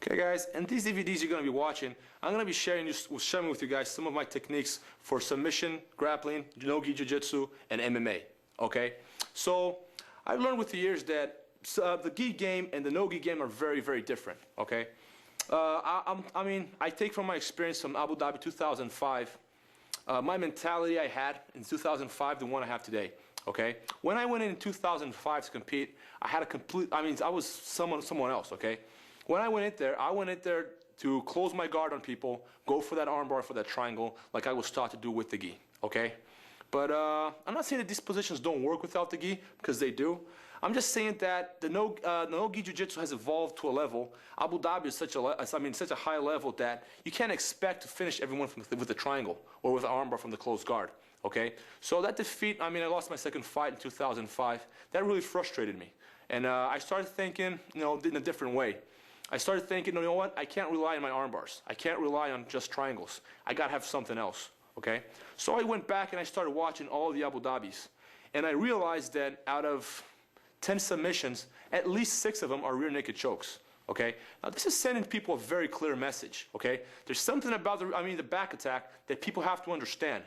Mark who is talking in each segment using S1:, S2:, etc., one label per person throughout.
S1: Okay guys, in these DVDs you're going to be watching, I'm going to be sharing with you guys some of my techniques for submission, grappling, no-gi jiu-jitsu, and MMA. Okay? So, I've learned with the years that the gi game and the no-gi game are very, very different. Okay? I take from my experience from Abu Dhabi 2005, my mentality I had in 2005, the one I have today. Okay? When I went in 2005 to compete, I had a complete, I was someone else, okay? When I went in there to close my guard on people, go for that armbar, for that triangle, like I was taught to do with the gi, okay? But I'm not saying that these positions don't work without the gi, because they do. I'm just saying that the no-gi jiu-jitsu has evolved to a level. Abu Dhabi is such a high level that you can't expect to finish everyone with a triangle or with an armbar from the closed guard, okay? So that defeat, I lost my second fight in 2005. That really frustrated me. And I started thinking, in a different way. I started thinking, you know what, I can't rely on my arm bars. I can't rely on just triangles. I gotta have something else, okay? So I went back and I started watching all the Abu Dhabis. And I realized that out of 10 submissions, at least 6 of them are rear naked chokes, okay? Now this is sending people a very clear message, okay? There's something about the back attack that people have to understand.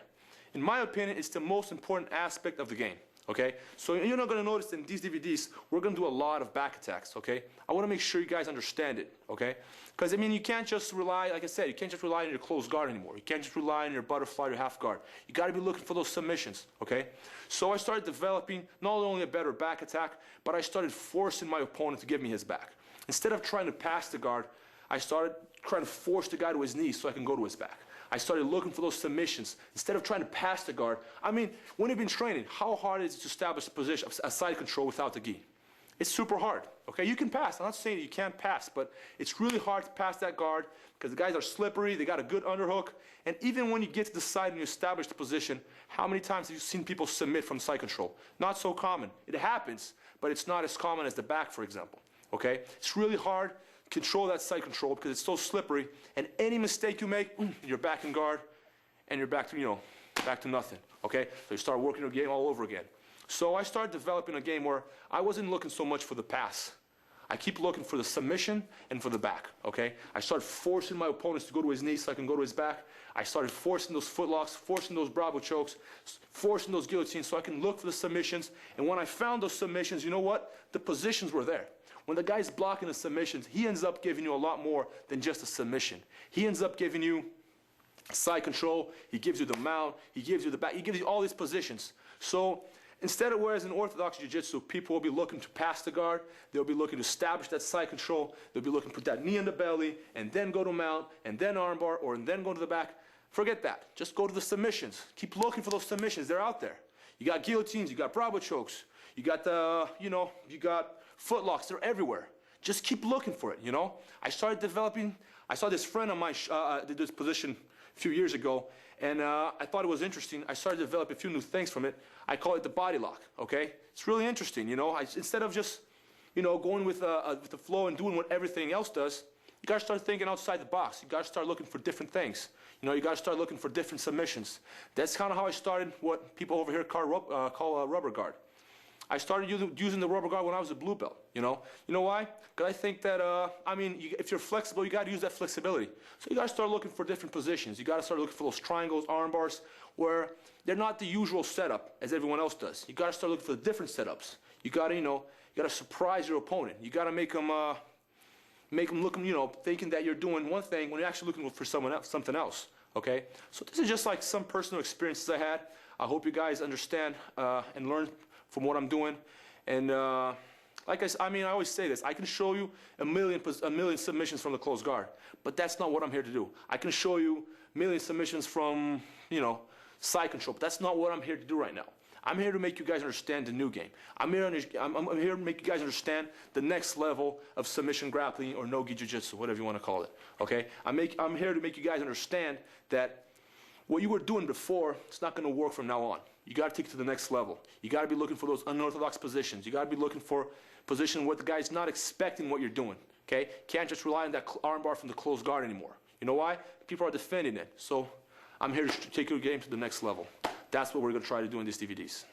S1: In my opinion, it's the most important aspect of the game. Okay, so you're not going to notice in these DVDs, we're going to do a lot of back attacks, okay? I want to make sure you guys understand it, okay? Because, you can't just rely, like I said, you can't just rely on your closed guard anymore. You can't just rely on your butterfly or half guard. You got to be looking for those submissions, okay? So I started developing not only a better back attack, but I started forcing my opponent to give me his back. Instead of trying to pass the guard, I started trying to force the guy to his knees so I can go to his back. I started looking for those submissions instead of trying to pass the guard. When you've been training, how hard is it to establish a position, a side control without the gi? It's super hard, okay? You can pass. I'm not saying that you can't pass, but it's really hard to pass that guard because the guys are slippery, they got a good underhook, and even when you get to the side and you establish the position, how many times have you seen people submit from side control? Not so common. It happens, but it's not as common as the back, for example, okay? It's really hard. Control that side control because it's so slippery, and any mistake you make, you're back in guard, and you're back to, back to nothing, okay? So you start working the game all over again. So I started developing a game where I wasn't looking so much for the pass. I keep looking for the submission and for the back, okay? I started forcing my opponents to go to his knees so I can go to his back. I started forcing those footlocks, forcing those Bravo chokes, forcing those guillotines so I can look for the submissions, and when I found those submissions, you know what? The positions were there. When the guy's blocking the submissions, he ends up giving you a lot more than just a submission. He ends up giving you side control, he gives you the mount, he gives you the back, he gives you all these positions. So instead of whereas in orthodox jiu-jitsu, people will be looking to pass the guard, they'll be looking to establish that side control, they'll be looking to put that knee in the belly, and then go to mount, and then armbar, or and then go to the back. Forget that. Just go to the submissions. Keep looking for those submissions. They're out there. You got guillotines, you got Bravo chokes, you got the, you got footlocks, they're everywhere. Just keep looking for it, I started developing, I saw this friend of mine did this position a few years ago, and I thought it was interesting. I started to develop a few new things from it. I call it the body lock, okay? It's really interesting, instead of just, going with the flow and doing what everything else does, you gotta start thinking outside the box. You gotta start looking for different things. You gotta start looking for different submissions. That's kind of how I started what people over here call a rubber guard. I started using the rubber guard when I was a blue belt, You know why? Because I think that, if you're flexible, you got to use that flexibility. So you got to start looking for different positions. You got to start looking for those triangles, arm bars, where they're not the usual setup as everyone else does. You got to start looking for the different setups. You got to, you got to surprise your opponent. You got to make them look, thinking that you're doing one thing when you're actually looking for something else. Okay? So this is just like some personal experiences I had. I hope you guys understand and learn from what I'm doing, and like I always say this, I can show you a million submissions from the closed guard, but that's not what I'm here to do. I can show you a million submissions from, side control, but that's not what I'm here to do right now. I'm here to make you guys understand the new game. I'm here to make you guys understand the next level of submission grappling or no-gi jiu-jitsu, whatever you want to call it, okay? I'm here to make you guys understand that what you were doing before, it's not going to work from now on. You got to take it to the next level. You got to be looking for those unorthodox positions. You got to be looking for position where the guy's not expecting what you're doing. Okay? Can't just rely on that armbar from the closed guard anymore. You know why? People are defending it. So I'm here to take your game to the next level. That's what we're going to try to do in these DVDs.